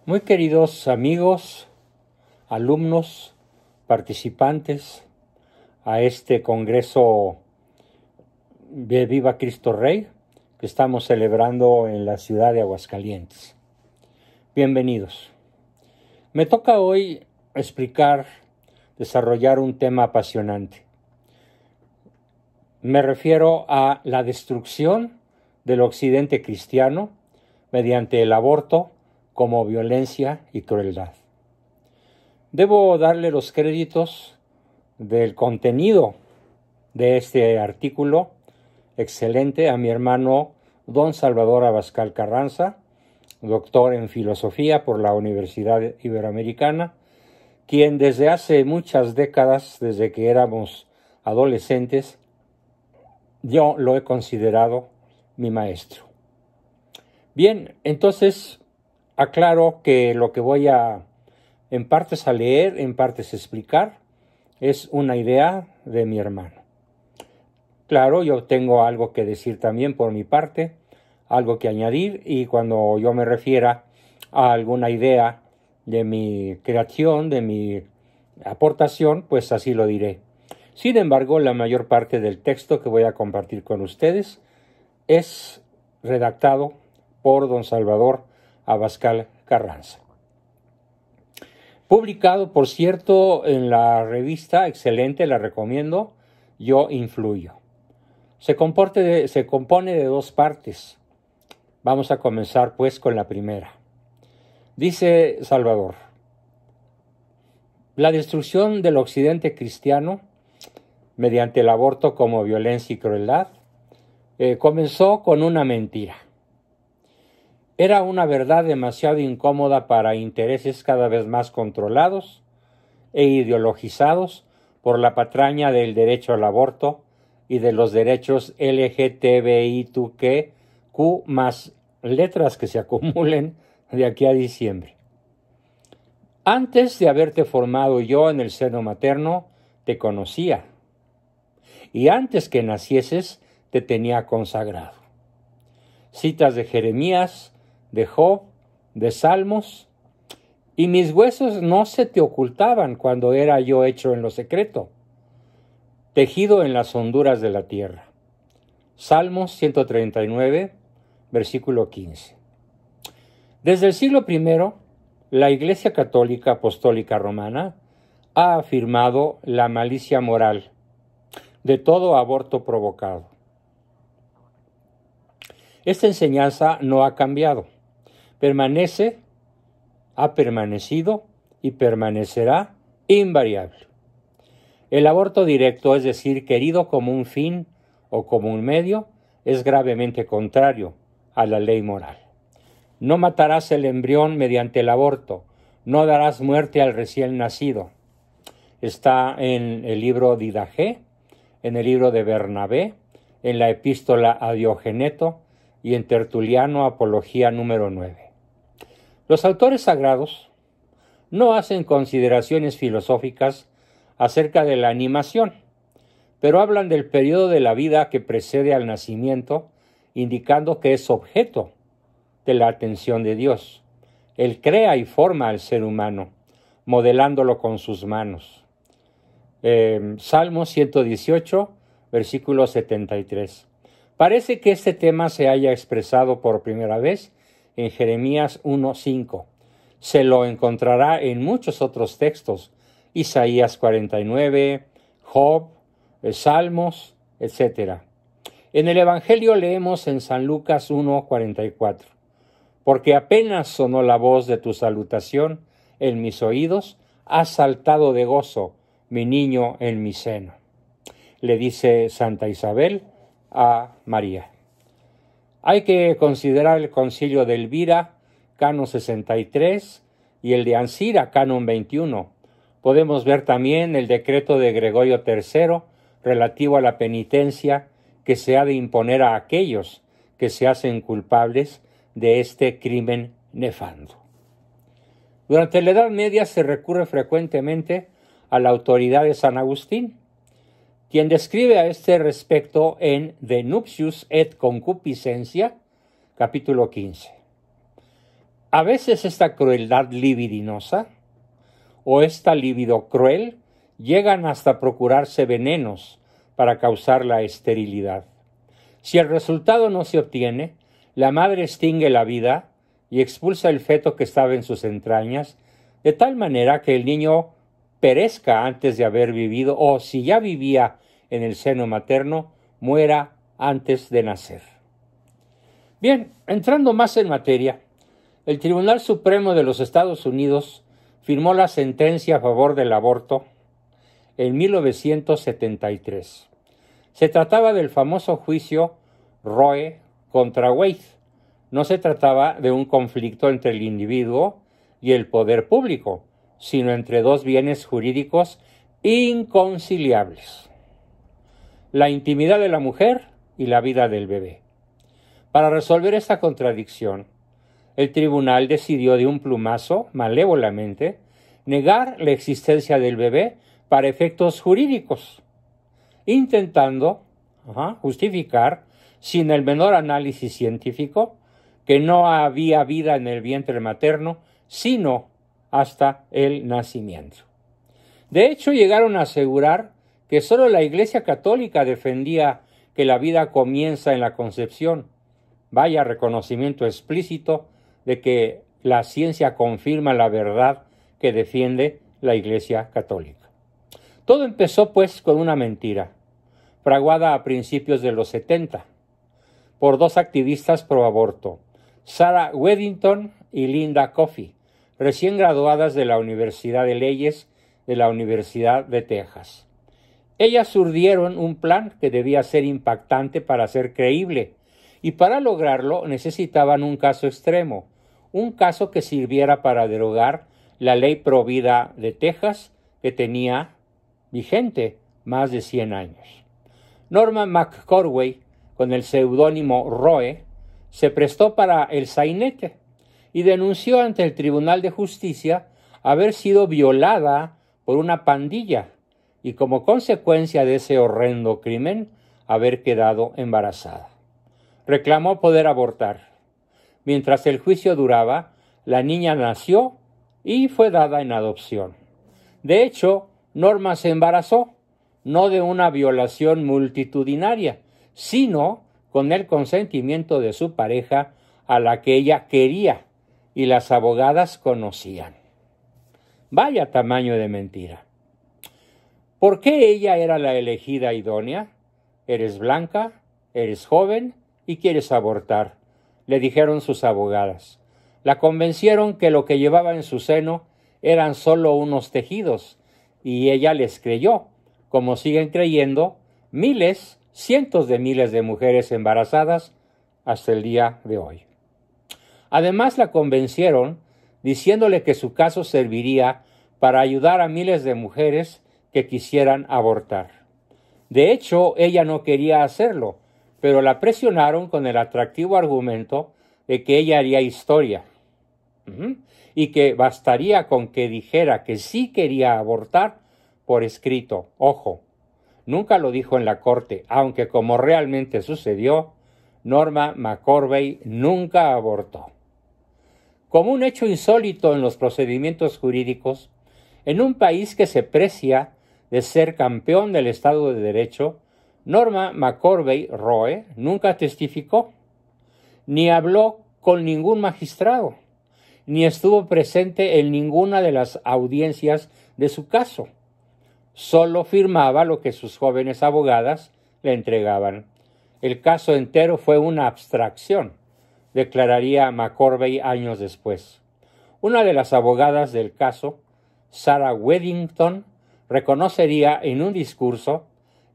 Muy queridos amigos, alumnos, participantes a este Congreso de Viva Cristo Rey que estamos celebrando en la ciudad de Aguascalientes. Bienvenidos. Me toca hoy desarrollar un tema apasionante. Me refiero a la destrucción del occidente cristiano mediante el aborto como violencia y crueldad. Debo darle los créditos del contenido de este artículo excelente a mi hermano don Salvador Abascal Carranza, doctor en filosofía por la Universidad Iberoamericana, quien desde hace muchas décadas, desde que éramos adolescentes, yo lo he considerado mi maestro. Bien, entonces aclaro que lo que voy en partes a leer, en partes a explicar, es una idea de mi hermano. Claro, yo tengo algo que decir también por mi parte, algo que añadir, y cuando yo me refiera a alguna idea de mi creación, de mi aportación, pues así lo diré. Sin embargo, la mayor parte del texto que voy a compartir con ustedes es redactado por don Salvador Abascal Carranza. Publicado, por cierto, en la revista, excelente, la recomiendo, Yo Influyo. Se compone de dos partes. Vamos a comenzar pues con la primera. Dice Salvador: la destrucción del occidente cristiano mediante el aborto como violencia y crueldad comenzó con una mentira. Era una verdad demasiado incómoda para intereses cada vez más controlados e ideologizados por la patraña del derecho al aborto y de los derechos LGTBIQ+, más letras que se acumulen de aquí a diciembre. Antes de haberte formado yo en el seno materno, te conocía. Y antes que nacieses, te tenía consagrado. Citas de Jeremías, de Job, de Salmos, y mis huesos no se te ocultaban cuando era yo hecho en lo secreto, tejido en las honduras de la tierra. Salmos 139, versículo 15. Desde el siglo I, la Iglesia Católica Apostólica Romana ha afirmado la malicia moral de todo aborto provocado. Esta enseñanza no ha cambiado. Ha permanecido y permanecerá invariable. El aborto directo, es decir, querido como un fin o como un medio, es gravemente contrario a la ley moral. No matarás el embrión mediante el aborto, no darás muerte al recién nacido. Está en el libro Didache, en el libro de Bernabé, en la epístola a Diogeneto y en Tertuliano, Apología número 9. Los autores sagrados no hacen consideraciones filosóficas acerca de la animación, pero hablan del periodo de la vida que precede al nacimiento, indicando que es objeto de la atención de Dios. Él crea y forma al ser humano, modelándolo con sus manos. Salmo 118, versículo 73. Parece que este tema se haya expresado por primera vez en Jeremías 1:5. Se lo encontrará en muchos otros textos, Isaías 49, Job, Salmos, etc. En el Evangelio leemos en San Lucas 1:44. Porque apenas sonó la voz de tu salutación en mis oídos, ha saltado de gozo mi niño en mi seno. Le dice Santa Isabel a María. Hay que considerar el concilio de Elvira, canon 63, y el de Ancira, canon 21. Podemos ver también el decreto de Gregorio III relativo a la penitencia que se ha de imponer a aquellos que se hacen culpables de este crimen nefando. Durante la Edad Media se recurre frecuentemente a la autoridad de San Agustín, quien describe a este respecto en De Nuptius et Concupiscencia, capítulo 15. A veces esta crueldad libidinosa o esta libido cruel llegan hasta procurarse venenos para causar la esterilidad. Si el resultado no se obtiene, la madre extingue la vida y expulsa el feto que estaba en sus entrañas, de tal manera que el niño perezca antes de haber vivido, o si ya vivía en el seno materno, muera antes de nacer. Bien, entrando más en materia, el Tribunal Supremo de los Estados Unidos firmó la sentencia a favor del aborto en 1973. Se trataba del famoso juicio Roe contra Wade. No se trataba de un conflicto entre el individuo y el poder público, sino entre dos bienes jurídicos inconciliables: la intimidad de la mujer y la vida del bebé. Para resolver esta contradicción, el tribunal decidió de un plumazo, malévolamente, negar la existencia del bebé para efectos jurídicos, intentando justificar, sin el menor análisis científico, que no había vida en el vientre materno, sino hasta el nacimiento. De hecho, llegaron a asegurar que solo la Iglesia Católica defendía que la vida comienza en la concepción. Vaya reconocimiento explícito de que la ciencia confirma la verdad que defiende la Iglesia Católica. Todo empezó, pues, con una mentira, fraguada a principios de los 70, por dos activistas pro aborto, Sarah Weddington y Linda Coffey, recién graduadas de la Universidad de Leyes de la Universidad de Texas. Ellas urdieron un plan que debía ser impactante para ser creíble, y para lograrlo necesitaban un caso extremo, un caso que sirviera para derogar la ley pro vida de Texas, que tenía vigente más de 100 años. Norma McCorvey, con el seudónimo Roe, se prestó para el sainete y denunció ante el Tribunal de Justicia haber sido violada por una pandilla y, como consecuencia de ese horrendo crimen, haber quedado embarazada. Reclamó poder abortar. Mientras el juicio duraba, la niña nació y fue dada en adopción. De hecho, Norma se embarazó, no de una violación multitudinaria, sino con el consentimiento de su pareja, a la que ella quería y las abogadas conocían. Vaya tamaño de mentira. ¿Por qué ella era la elegida idónea? Eres blanca, eres joven y quieres abortar, le dijeron sus abogadas. La convencieron que lo que llevaba en su seno eran solo unos tejidos, y ella les creyó, como siguen creyendo miles, cientos de miles de mujeres embarazadas hasta el día de hoy. Además, la convencieron diciéndole que su caso serviría para ayudar a miles de mujeres que quisieran abortar. De hecho, ella no quería hacerlo, pero la presionaron con el atractivo argumento de que ella haría historia y que bastaría con que dijera que sí quería abortar por escrito. Ojo, nunca lo dijo en la corte, aunque como realmente sucedió, Norma McCorvey nunca abortó. Como un hecho insólito en los procedimientos jurídicos, en un país que se precia de ser campeón del Estado de Derecho, Norma McCorvey Roe nunca testificó, ni habló con ningún magistrado, ni estuvo presente en ninguna de las audiencias de su caso. Solo firmaba lo que sus jóvenes abogadas le entregaban. El caso entero fue una abstracción, declararía McCorvey años después. Una de las abogadas del caso, Sarah Weddington, reconocería en un discurso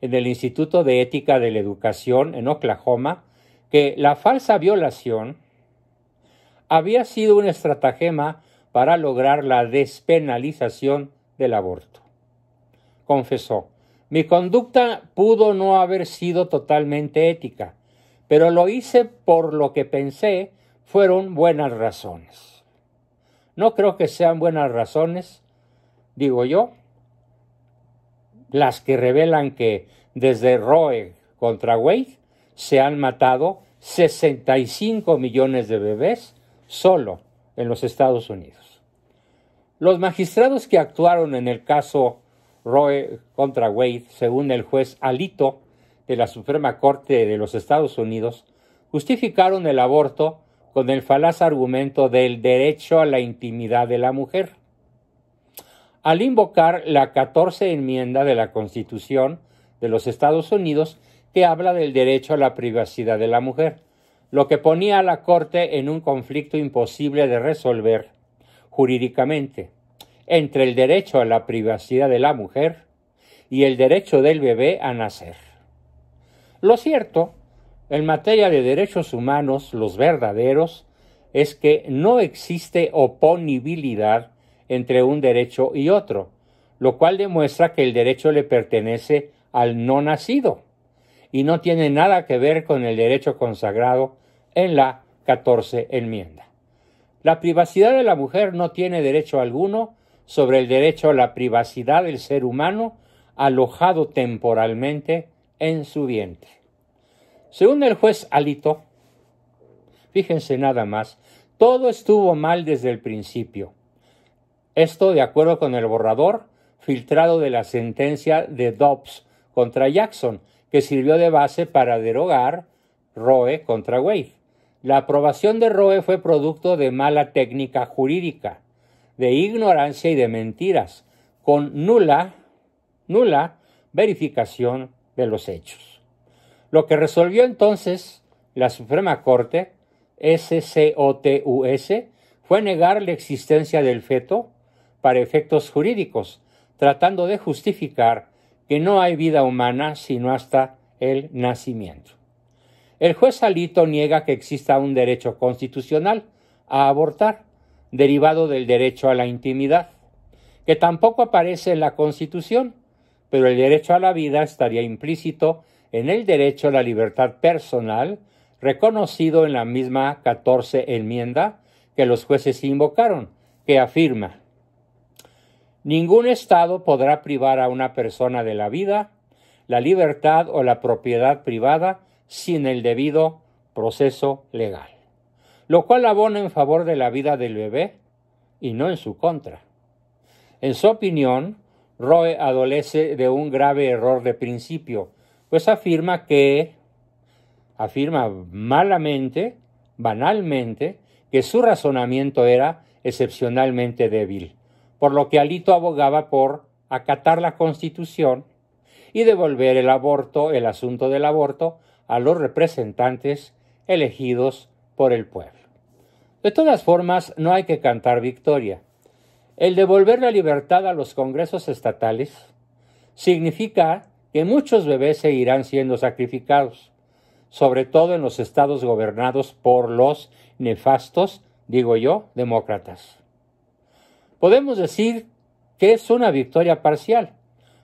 en el Instituto de Ética de la Educación en Oklahoma que la falsa violación había sido un estratagema para lograr la despenalización del aborto. Confesó: mi conducta pudo no haber sido totalmente ética, pero lo hice por lo que pensé fueron buenas razones. No creo que sean buenas razones, digo yo, las que revelan que desde Roe contra Wade se han matado 65 millones de bebés solo en los Estados Unidos. Los magistrados que actuaron en el caso Roe contra Wade, según el juez Alito de la Suprema Corte de los Estados Unidos, justificaron el aborto con el falaz argumento del derecho a la intimidad de la mujer. Al invocar la 14 enmienda de la Constitución de los Estados Unidos, que habla del derecho a la privacidad de la mujer, lo que ponía a la Corte en un conflicto imposible de resolver jurídicamente entre el derecho a la privacidad de la mujer y el derecho del bebé a nacer. Lo cierto, en materia de derechos humanos, los verdaderos, es que no existe oponibilidad entre un derecho y otro, lo cual demuestra que el derecho le pertenece al no nacido y no tiene nada que ver con el derecho consagrado en la 14 enmienda. La privacidad de la mujer no tiene derecho alguno sobre el derecho a la privacidad del ser humano alojado temporalmente en su vientre. Según el juez Alito, fíjense nada más, todo estuvo mal desde el principio. Esto de acuerdo con el borrador filtrado de la sentencia de Dobbs contra Jackson, que sirvió de base para derogar Roe contra Wade. La aprobación de Roe fue producto de mala técnica jurídica, de ignorancia y de mentiras, con nula verificación de los hechos. Lo que resolvió entonces la Suprema Corte, SCOTUS, fue negar la existencia del feto para efectos jurídicos, tratando de justificar que no hay vida humana sino hasta el nacimiento. El juez Alito niega que exista un derecho constitucional a abortar, derivado del derecho a la intimidad, que tampoco aparece en la Constitución, pero el derecho a la vida estaría implícito en el derecho a la libertad personal, reconocido en la misma 14 enmienda que los jueces invocaron, que afirma: ningún Estado podrá privar a una persona de la vida, la libertad o la propiedad privada sin el debido proceso legal, lo cual abona en favor de la vida del bebé y no en su contra. En su opinión, Roe adolece de un grave error de principio, pues afirma malamente, banalmente, que su razonamiento era excepcionalmente débil, por lo que Alito abogaba por acatar la Constitución y devolver el asunto del aborto, a los representantes elegidos por el pueblo. De todas formas, no hay que cantar victoria. El devolver la libertad a los congresos estatales significa que muchos bebés seguirán siendo sacrificados, sobre todo en los estados gobernados por los nefastos, demócratas. Podemos decir que es una victoria parcial,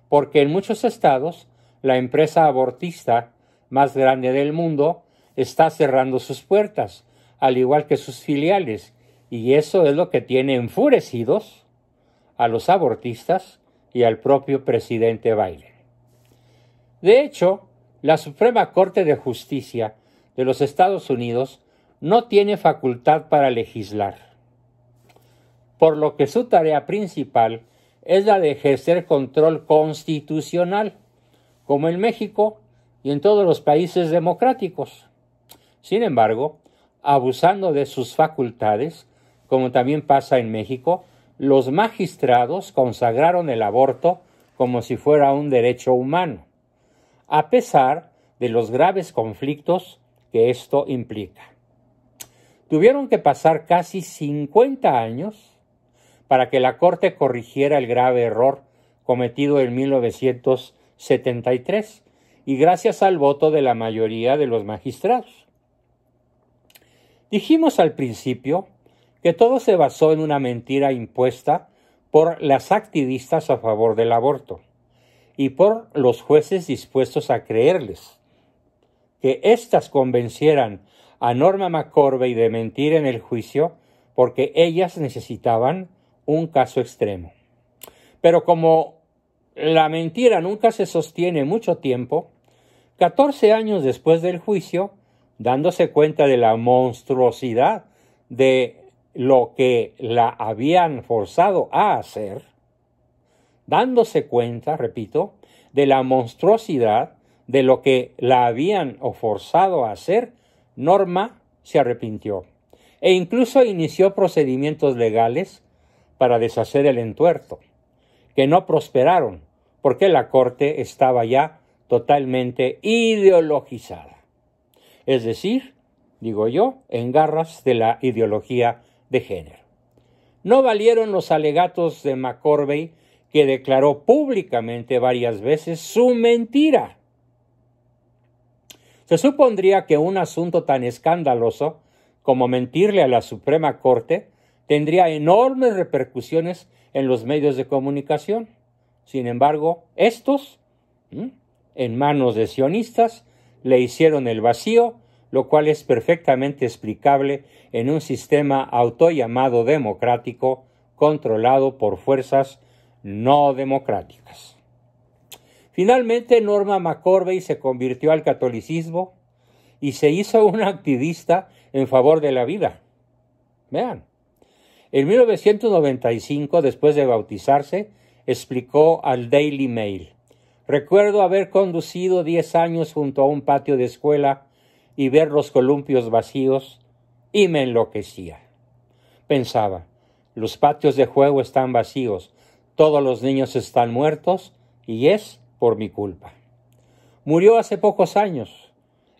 porque en muchos estados la empresa abortista más grande del mundo está cerrando sus puertas, al igual que sus filiales, y eso es lo que tiene enfurecidos a los abortistas y al propio presidente Biden. De hecho, la Suprema Corte de Justicia de los Estados Unidos no tiene facultad para legislar, por lo que su tarea principal es la de ejercer control constitucional, como en México y en todos los países democráticos. Sin embargo, abusando de sus facultades, como también pasa en México, los magistrados consagraron el aborto como si fuera un derecho humano, a pesar de los graves conflictos que esto implica. Tuvieron que pasar casi 50 años para que la Corte corrigiera el grave error cometido en 1973, y gracias al voto de la mayoría de los magistrados. Dijimos al principio que todo se basó en una mentira impuesta por las activistas a favor del aborto y por los jueces dispuestos a creerles. Que éstas convencieran a Norma McCorvey de mentir en el juicio porque ellas necesitaban un caso extremo. Pero como la mentira nunca se sostiene mucho tiempo, 14 años después del juicio, dándose cuenta de la monstruosidad de lo que la habían forzado a hacer, dándose cuenta, repito, de la monstruosidad de lo que la habían forzado a hacer, Norma se arrepintió e incluso inició procedimientos legales para deshacer el entuerto, que no prosperaron porque la corte estaba ya totalmente ideologizada. Es decir, digo yo, en garras de la ideología de género. No valieron los alegatos de McCorvey, que declaró públicamente varias veces su mentira. Se supondría que un asunto tan escandaloso como mentirle a la Suprema Corte tendría enormes repercusiones en los medios de comunicación. Sin embargo, estos, en manos de sionistas, le hicieron el vacío, lo cual es perfectamente explicable en un sistema autollamado democrático controlado por fuerzas no democráticas. Finalmente, Norma McCorvey se convirtió al catolicismo y se hizo una activista en favor de la vida. Vean, en 1995, después de bautizarse, explicó al Daily Mail: recuerdo haber conducido 10 años junto a un patio de escuela y ver los columpios vacíos, y me enloquecía. Pensaba, los patios de juego están vacíos, todos los niños están muertos, y es por mi culpa. Murió hace pocos años,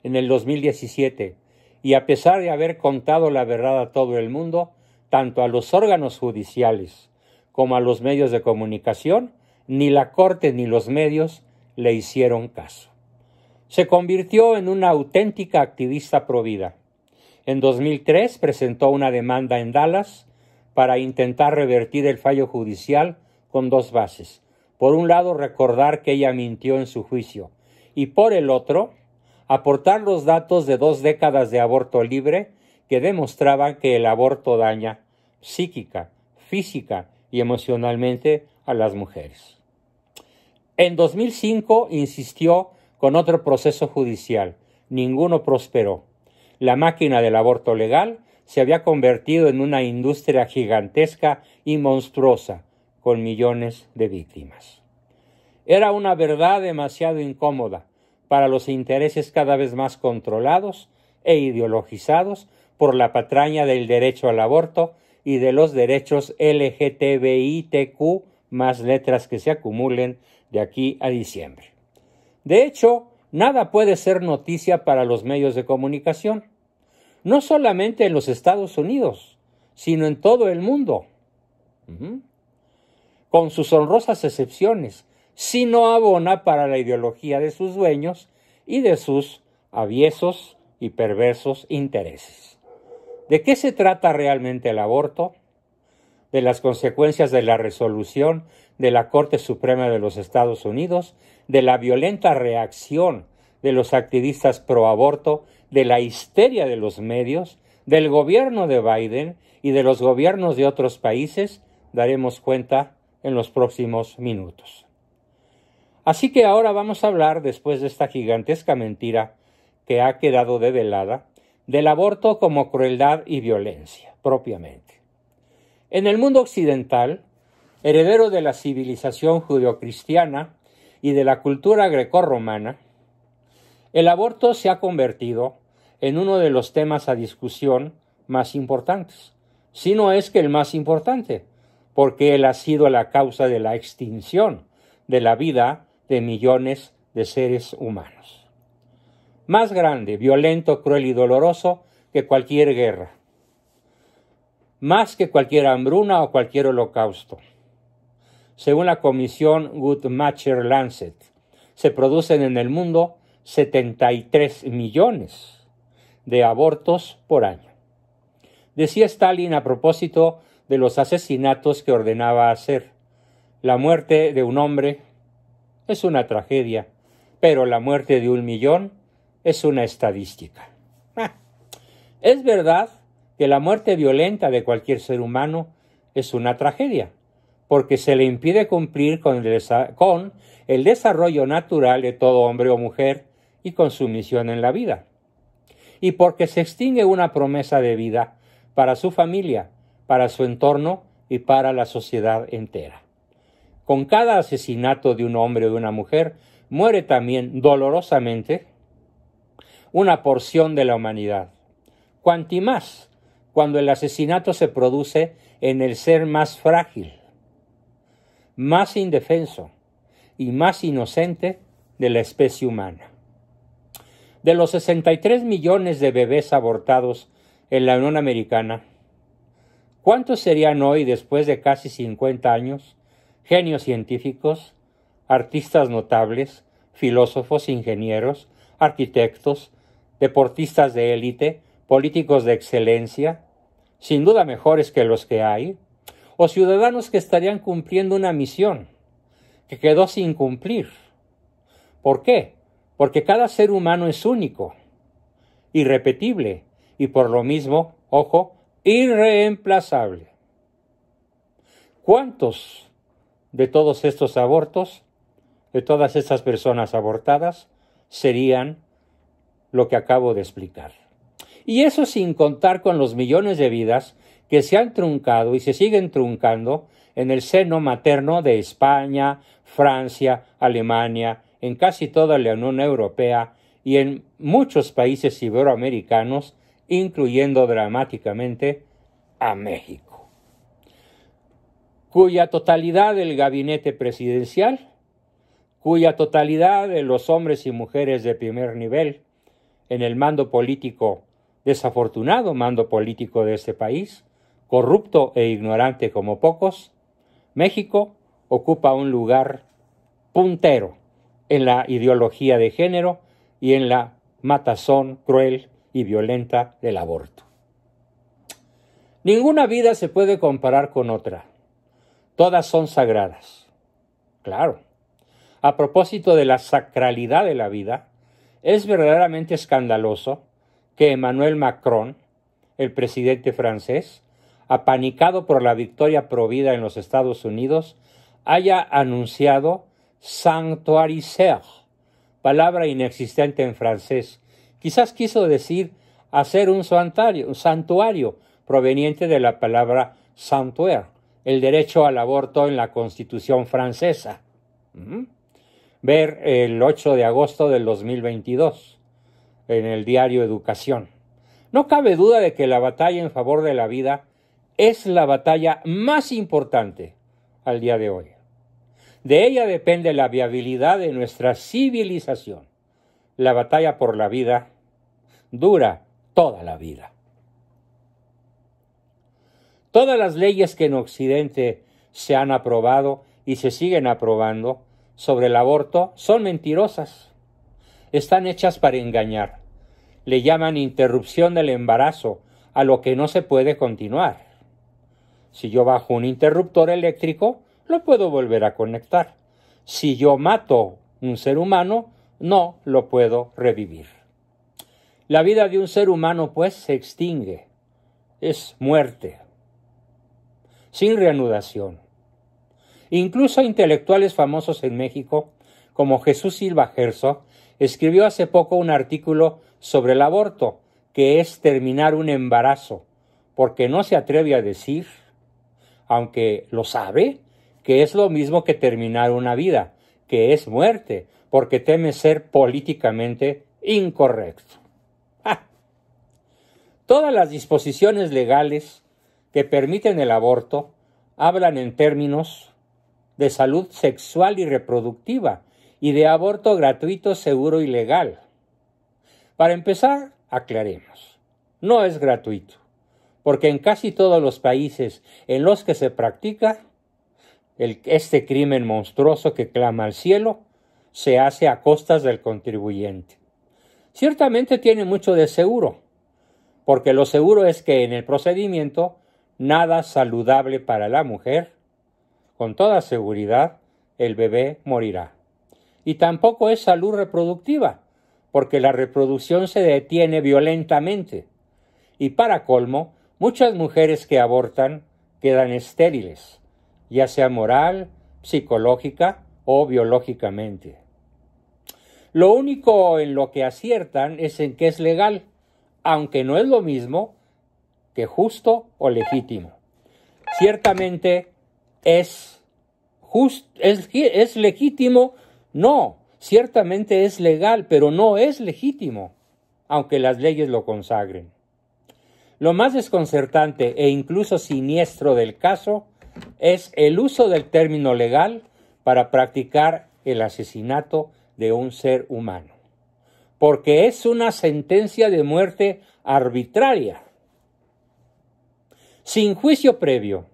en el 2017, y a pesar de haber contado la verdad a todo el mundo, tanto a los órganos judiciales como a los medios de comunicación, ni la corte ni los medios le hicieron caso. Se convirtió en una auténtica activista provida. En 2003 presentó una demanda en Dallas para intentar revertir el fallo judicial con dos bases. Por un lado, recordar que ella mintió en su juicio, y por el otro, aportar los datos de 2 décadas de aborto libre que demostraban que el aborto daña psíquica, física y emocionalmente a las mujeres. En 2005 insistió con otro proceso judicial. Ninguno prosperó. La máquina del aborto legal se había convertido en una industria gigantesca y monstruosa, con millones de víctimas. Era una verdad demasiado incómoda para los intereses cada vez más controlados e ideologizados por la patraña del derecho al aborto y de los derechos LGTBITQ, más letras que se acumulen de aquí a diciembre. De hecho, nada puede ser noticia para los medios de comunicación, no solamente en los Estados Unidos, sino en todo el mundo, con sus honrosas excepciones, si no abona para la ideología de sus dueños y de sus aviesos y perversos intereses. ¿De qué se trata realmente el aborto? De las consecuencias de la resolución de la Corte Suprema de los Estados Unidos, de la violenta reacción de los activistas pro aborto, de la histeria de los medios, del gobierno de Biden y de los gobiernos de otros países, daremos cuenta en los próximos minutos. Así que ahora vamos a hablar, después de esta gigantesca mentira que ha quedado develada, del aborto como crueldad y violencia, propiamente. En el mundo occidental, heredero de la civilización judeocristiana y de la cultura grecorromana, el aborto se ha convertido en uno de los temas a discusión más importantes, si no es que el más importante, porque él ha sido la causa de la extinción de la vida de millones de seres humanos. Más grande, violento, cruel y doloroso que cualquier guerra, más que cualquier hambruna o cualquier holocausto. Según la comisión Guttmacher-Lancet, se producen en el mundo 73 millones de abortos por año. Decía Stalin a propósito de los asesinatos que ordenaba hacer: la muerte de un hombre es una tragedia, pero la muerte de 1 millón es una estadística. Es verdad que la muerte violenta de cualquier ser humano es una tragedia, porque se le impide cumplir con el desarrollo natural de todo hombre o mujer y con su misión en la vida, y porque se extingue una promesa de vida para su familia para su entorno y para la sociedad entera. Con cada asesinato de un hombre o de una mujer, muere también dolorosamente una porción de la humanidad. Cuanti más cuando el asesinato se produce en el ser más frágil, más indefenso y más inocente de la especie humana. De los 63 millones de bebés abortados en la Unión Americana, ¿cuántos serían hoy, después de casi 50 años, genios científicos, artistas notables, filósofos, ingenieros, arquitectos, deportistas de élite, políticos de excelencia, sin duda mejores que los que hay, o ciudadanos que estarían cumpliendo una misión que quedó sin cumplir? ¿Por qué? Porque cada ser humano es único, irrepetible y por lo mismo, ojo, irreemplazable. ¿Cuántos de todos estos abortos, de todas estas personas abortadas, serían lo que acabo de explicar? Y eso sin contar con los millones de vidas que se han truncado y se siguen truncando en el seno materno de España, Francia, Alemania, en casi toda la Unión Europea y en muchos países iberoamericanos, incluyendo dramáticamente a México, cuya totalidad del gabinete presidencial, cuya totalidad de los hombres y mujeres de primer nivel en el mando político, desafortunado mando político de este país, corrupto e ignorante como pocos, México ocupa un lugar puntero en la ideología de género y en la matazón cruel y violenta del aborto. Ninguna vida se puede comparar con otra. Todas son sagradas. Claro. A propósito de la sacralidad de la vida, es verdaderamente escandaloso que Emmanuel Macron, el presidente francés, apanicado por la victoria provida en los Estados Unidos, haya anunciado sanctuariser, palabra inexistente en francés. Quizás quiso decir hacer un santuario proveniente de la palabra sanctuaire, el derecho al aborto en la Constitución francesa. Ver el 8 de agosto del 2022 en el diario Educación. No cabe duda de que la batalla en favor de la vida es la batalla más importante al día de hoy. De ella depende la viabilidad de nuestra civilización. La batalla por la vida dura toda la vida. Todas las leyes que en Occidente se han aprobado y se siguen aprobando sobre el aborto son mentirosas. Están hechas para engañar. Le llaman interrupción del embarazo a lo que no se puede continuar. Si yo bajo un interruptor eléctrico, lo puedo volver a conectar. Si yo mato un ser humano, no lo puedo revivir. La vida de un ser humano, pues, se extingue. Es muerte, sin reanudación. Incluso intelectuales famosos en México, como Jesús Silva Herzog, escribió hace poco un artículo sobre el aborto, que es terminar un embarazo, porque no se atreve a decir, aunque lo sabe, que es lo mismo que terminar una vida, que es muerte, porque teme ser políticamente incorrecto. Todas las disposiciones legales que permiten el aborto hablan en términos de salud sexual y reproductiva y de aborto gratuito, seguro y legal. Para empezar, aclaremos, no es gratuito, porque en casi todos los países en los que se practica este crimen monstruoso que clama al cielo, se hace a costas del contribuyente. Ciertamente tiene mucho de seguro, porque lo seguro es que en el procedimiento nada saludable para la mujer, con toda seguridad el bebé morirá. Y tampoco es salud reproductiva, porque la reproducción se detiene violentamente. Y para colmo, muchas mujeres que abortan quedan estériles, ya sea moral, psicológica o biológicamente. Lo único en lo que aciertan es en que es legal, aunque no es lo mismo que justo o legítimo. ciertamente es legítimo, no, ciertamente es legal, pero no es legítimo, aunque las leyes lo consagren. Lo más desconcertante e incluso siniestro del caso es el uso del término legal para practicar el asesinato de un ser humano, porque es una sentencia de muerte arbitraria, sin juicio previo.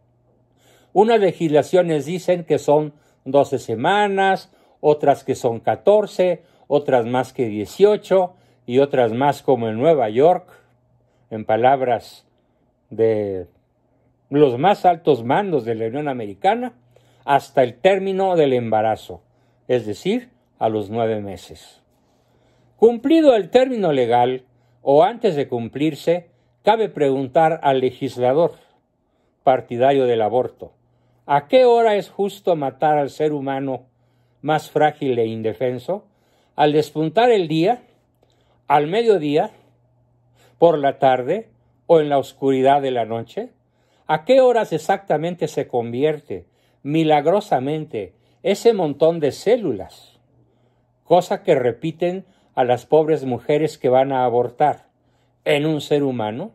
Unas legislaciones dicen que son 12 semanas, otras que son 14, otras más que 18 y otras más como en Nueva York, en palabras de los más altos mandos de la Unión Americana, hasta el término del embarazo, es decir, a los 9 meses. Cumplido el término legal, o antes de cumplirse, cabe preguntar al legislador partidario del aborto, ¿a qué hora es justo matar al ser humano más frágil e indefenso? ¿Al despuntar el día? ¿Al mediodía? ¿Por la tarde? ¿O en la oscuridad de la noche? ¿A qué horas exactamente se convierte, milagrosamente, ese montón de células? Cosa que repiten a las pobres mujeres que van a abortar, ¿en un ser humano?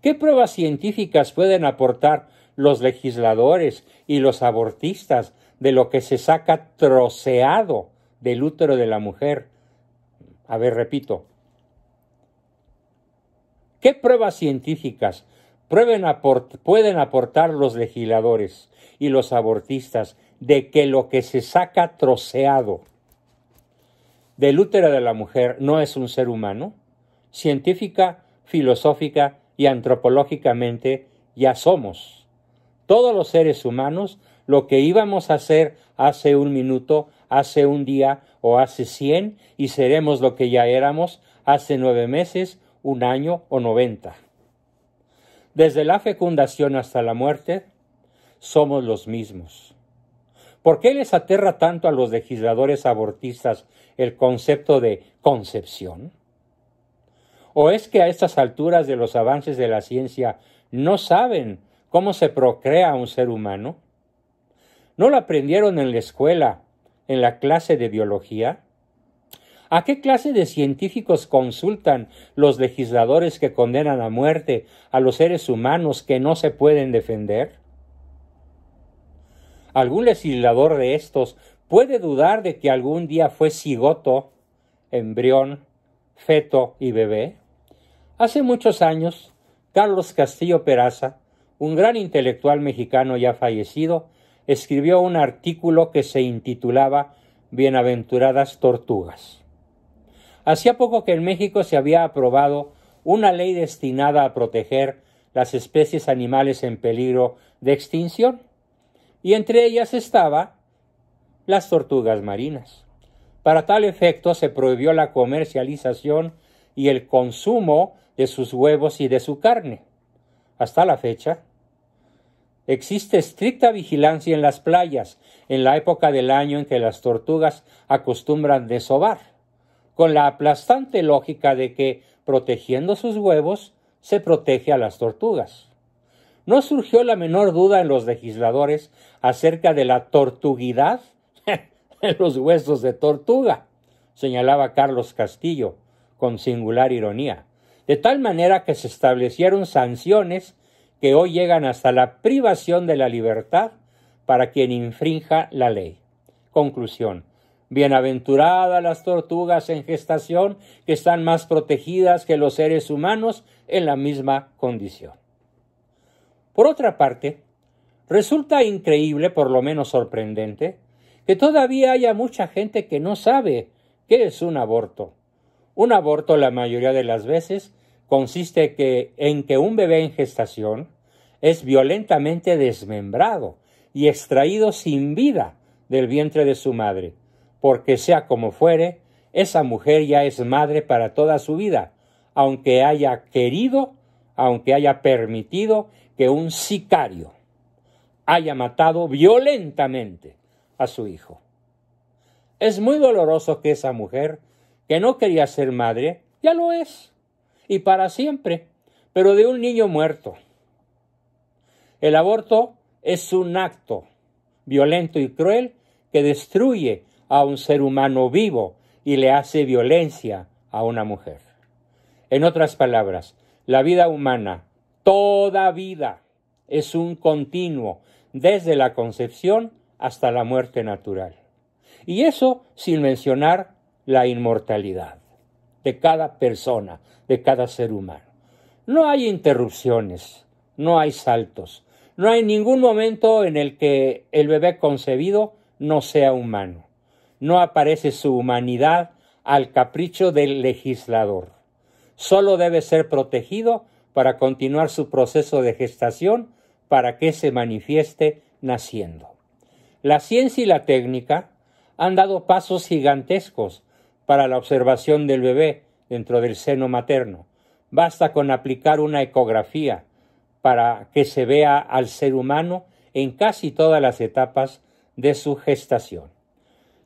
¿Qué pruebas científicas pueden aportar los legisladores y los abortistas de lo que se saca troceado del útero de la mujer? A ver, repito. ¿Qué pruebas científicas pueden aportar los legisladores y los abortistas de que lo que se saca troceado del útero de la mujer no es un ser humano? Científica, filosófica y antropológicamente ya somos todos los seres humanos lo que íbamos a hacer hace un minuto, hace un día o hace 100, y seremos lo que ya éramos hace 9 meses, 1 año o 90. Desde la fecundación hasta la muerte, somos los mismos. ¿Por qué les aterra tanto a los legisladores abortistas el concepto de concepción? ¿O es que a estas alturas de los avances de la ciencia no saben cómo se procrea un ser humano? ¿No lo aprendieron en la escuela, en la clase de biología? ¿A qué clase de científicos consultan los legisladores que condenan a muerte a los seres humanos que no se pueden defender? ¿Algún legislador de estos puede dudar de que algún día fue cigoto, embrión, feto y bebé? Hace muchos años, Carlos Castillo Peraza, un gran intelectual mexicano ya fallecido, escribió un artículo que se intitulaba Bienaventuradas tortugas. Hacía poco que en México se había aprobado una ley destinada a proteger las especies animales en peligro de extinción, y entre ellas estaba las tortugas marinas. Para tal efecto se prohibió la comercialización y el consumo de sus huevos y de su carne. Hasta la fecha, existe estricta vigilancia en las playas en la época del año en que las tortugas acostumbran desovar, con la aplastante lógica de que, protegiendo sus huevos, se protege a las tortugas. No surgió la menor duda en los legisladores acerca de la tortuguidad en los huesos de tortuga, señalaba Carlos Castillo, con singular ironía, de tal manera que se establecieron sanciones que hoy llegan hasta la privación de la libertad para quien infrinja la ley. Conclusión: bienaventuradas las tortugas en gestación, que están más protegidas que los seres humanos en la misma condición. Por otra parte, resulta increíble, por lo menos sorprendente, que todavía haya mucha gente que no sabe qué es un aborto. Un aborto, la mayoría de las veces, consiste en que un bebé en gestación es violentamente desmembrado y extraído sin vida del vientre de su madre, porque sea como fuere, esa mujer ya es madre para toda su vida, aunque haya querido, aunque haya permitido que un sicario haya matado violentamente a su hijo. Es muy doloroso que esa mujer, que no quería ser madre, ya lo es, y para siempre, pero de un niño muerto. El aborto es un acto violento y cruel que destruye a un ser humano vivo y le hace violencia a una mujer. En otras palabras, la vida humana, toda vida, es un continuo desde la concepción hasta la muerte natural. Y eso sin mencionar la inmortalidad de cada persona, de cada ser humano. No hay interrupciones, no hay saltos, no hay ningún momento en el que el bebé concebido no sea humano. No aparece su humanidad al capricho del legislador. Solo debe ser protegido para continuar su proceso de gestación para que se manifieste naciendo. La ciencia y la técnica han dado pasos gigantescos para la observación del bebé dentro del seno materno. Basta con aplicar una ecografía para que se vea al ser humano en casi todas las etapas de su gestación.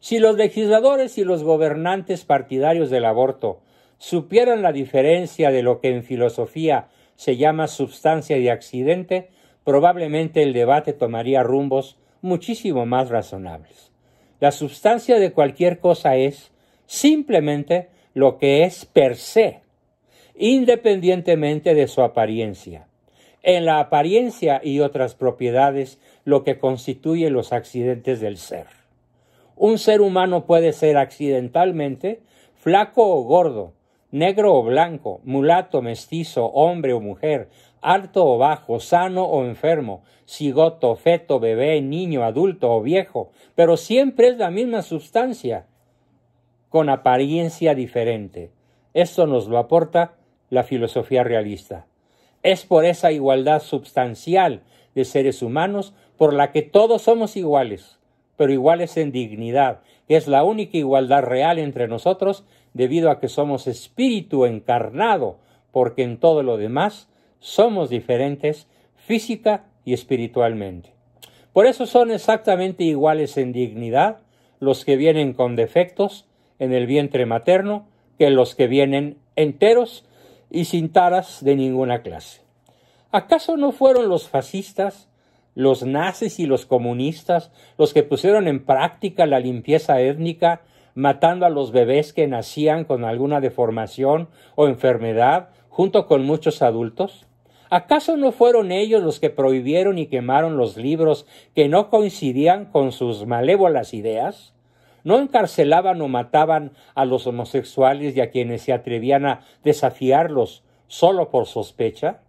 Si los legisladores y los gobernantes partidarios del aborto supieran la diferencia de lo que en filosofía se llama substancia y accidente, probablemente el debate tomaría rumbos muchísimo más razonables. La substancia de cualquier cosa es simplemente lo que es per se, independientemente de su apariencia. En la apariencia y otras propiedades, lo que constituye los accidentes del ser. Un ser humano puede ser accidentalmente flaco o gordo, negro o blanco, mulato, mestizo, hombre o mujer, alto o bajo, sano o enfermo, cigoto, feto, bebé, niño, adulto o viejo, pero siempre es la misma sustancia, con apariencia diferente. Esto nos lo aporta la filosofía realista. Es por esa igualdad substancial de seres humanos por la que todos somos iguales, pero iguales en dignidad, que es la única igualdad real entre nosotros debido a que somos espíritu encarnado, porque en todo lo demás somos diferentes física y espiritualmente. Por eso son exactamente iguales en dignidad los que vienen con defectos en el vientre materno que los que vienen enteros y sin taras de ninguna clase. ¿Acaso no fueron los fascistas, los nazis y los comunistas los que pusieron en práctica la limpieza étnica, matando a los bebés que nacían con alguna deformación o enfermedad, junto con muchos adultos? ¿Acaso no fueron ellos los que prohibieron y quemaron los libros que no coincidían con sus malévolas ideas? ¿No encarcelaban o mataban a los homosexuales y a quienes se atrevían a desafiarlos solo por sospecha?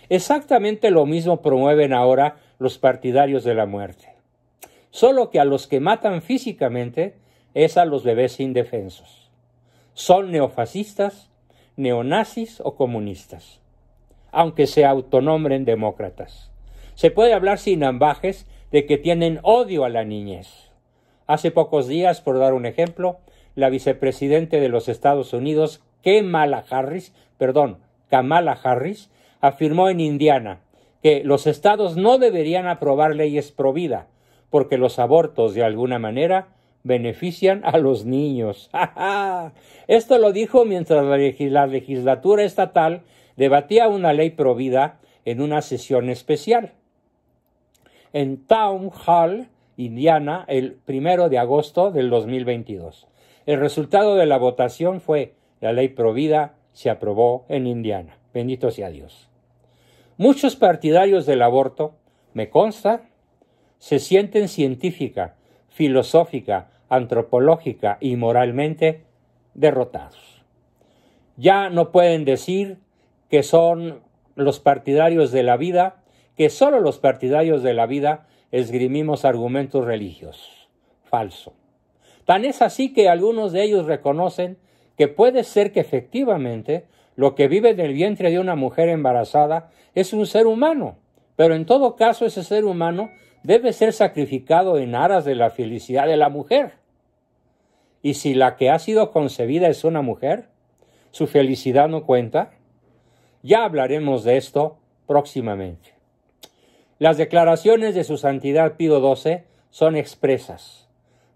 Exactamente lo mismo promueven ahora los partidarios de la muerte. Solo que a los que matan físicamente es a los bebés indefensos. Son neofascistas, neonazis o comunistas, aunque se autonombren demócratas. Se puede hablar sin ambajes de que tienen odio a la niñez. Hace pocos días, por dar un ejemplo, la vicepresidente de los Estados Unidos, Kamala Harris, afirmó en Indiana que los estados no deberían aprobar leyes pro vida, porque los abortos de alguna manera benefician a los niños. Esto lo dijo mientras la legislatura estatal debatía una ley pro vida en una sesión especial. En Town Hall, Indiana, el 1 de agosto del 2022. El resultado de la votación fue: la ley pro vida se aprobó en Indiana. Bendito sea Dios. Muchos partidarios del aborto, me consta, se sienten científica, filosófica, antropológica y moralmente derrotados. Ya no pueden decir que son los partidarios de la vida, que solo los partidarios de la vida esgrimimos argumentos religiosos. Falso. Tan es así que algunos de ellos reconocen que puede ser que efectivamente lo que vive en el vientre de una mujer embarazada es un ser humano, pero en todo caso ese ser humano debe ser sacrificado en aras de la felicidad de la mujer. Y si la que ha sido concebida es una mujer, ¿su felicidad no cuenta? Ya hablaremos de esto próximamente. Las declaraciones de su Santidad Pío XII son expresas,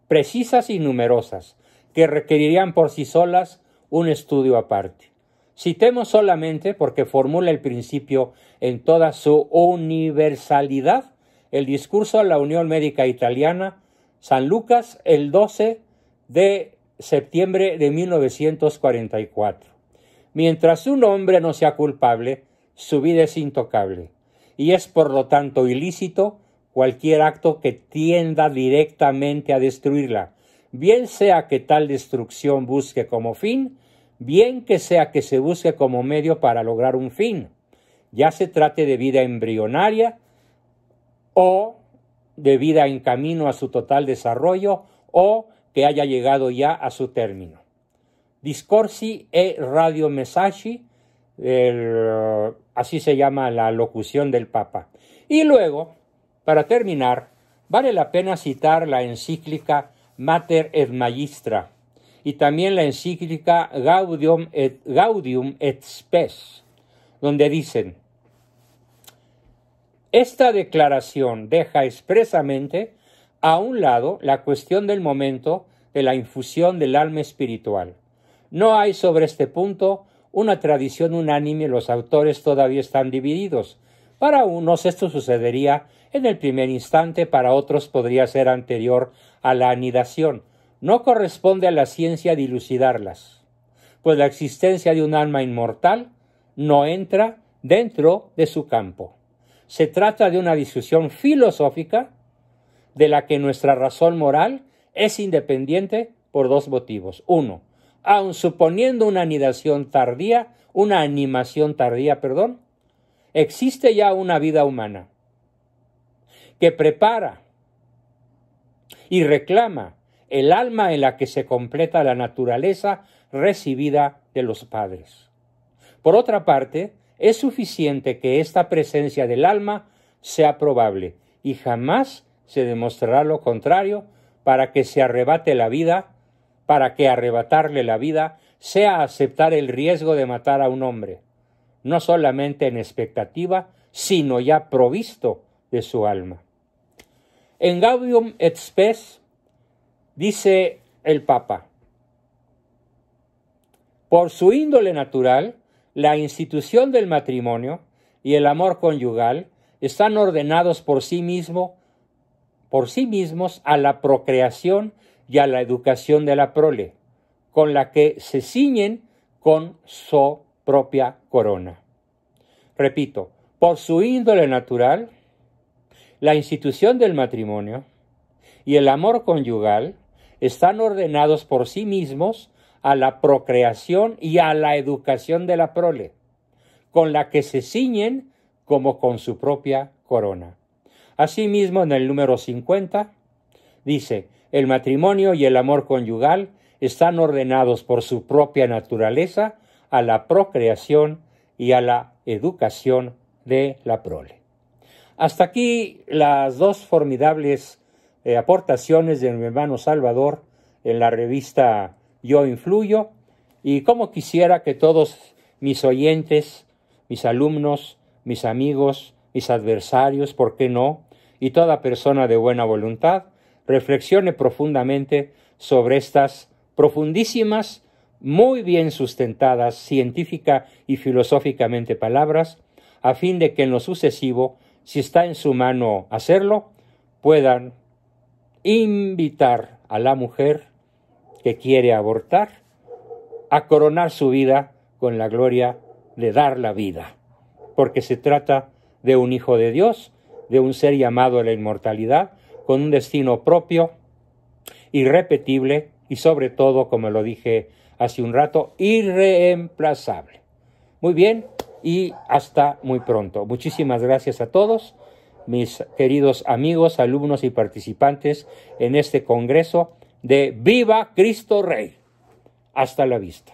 precisas y numerosas, que requerirían por sí solas un estudio aparte. Citemos solamente, porque formula el principio en toda su universalidad, el discurso a la Unión Médica Italiana, San Lucas, el 12 de septiembre de 1944. Mientras un hombre no sea culpable, su vida es intocable, y es por lo tanto ilícito cualquier acto que tienda directamente a destruirla, bien sea que tal destrucción busque como fin, bien que sea que se busque como medio para lograr un fin, ya se trate de vida embrionaria o de vida en camino a su total desarrollo o que haya llegado ya a su término. Discorsi e radiomessaggi, así se llama la locución del Papa. Y luego, para terminar, vale la pena citar la encíclica Mater et Magistra y también la encíclica Gaudium et Spes, donde dicen: esta declaración deja expresamente a un lado la cuestión del momento de la infusión del alma espiritual. No hay sobre este punto una tradición unánime, los autores todavía están divididos. Para unos esto sucedería en el primer instante, para otros podría ser anterior a la anidación. No corresponde a la ciencia dilucidarlas, pues la existencia de un alma inmortal no entra dentro de su campo. Se trata de una discusión filosófica de la que nuestra razón moral es independiente por dos motivos. Uno, aun suponiendo una animación tardía, existe ya una vida humana que prepara y reclama el alma en la que se completa la naturaleza recibida de los padres. Por otra parte, es suficiente que esta presencia del alma sea probable y jamás se demostrará lo contrario para que arrebatarle la vida sea aceptar el riesgo de matar a un hombre, no solamente en expectativa, sino ya provisto de su alma. En Gaudium et Spes dice el Papa: por su índole natural, la institución del matrimonio y el amor conyugal están ordenados por sí mismos a la procreación y a la educación de la prole, con la que se ciñen con su propia corona. Repito, por su índole natural, la institución del matrimonio y el amor conyugal están ordenados por sí mismos a la procreación y a la educación de la prole, con la que se ciñen como con su propia corona. Asimismo, en el número 50, dice: el matrimonio y el amor conyugal están ordenados por su propia naturaleza a la procreación y a la educación de la prole. Hasta aquí las dos formidables aportaciones de mi hermano Salvador en la revista Yo Influyo, y como quisiera que todos mis oyentes, mis alumnos, mis amigos, mis adversarios, ¿por qué no?, y toda persona de buena voluntad reflexione profundamente sobre estas profundísimas, muy bien sustentadas científica y filosóficamente palabras, a fin de que en lo sucesivo, si está en su mano hacerlo, puedan invitar a la mujer que quiere abortar a coronar su vida con la gloria de dar la vida, porque se trata de un hijo de Dios, de un ser llamado a la inmortalidad, con un destino propio, irrepetible y sobre todo, como lo dije hace un rato, irreemplazable. Muy bien, y hasta muy pronto. Muchísimas gracias a todos, mis queridos amigos, alumnos y participantes en este congreso de Viva Cristo Rey. Hasta la vista.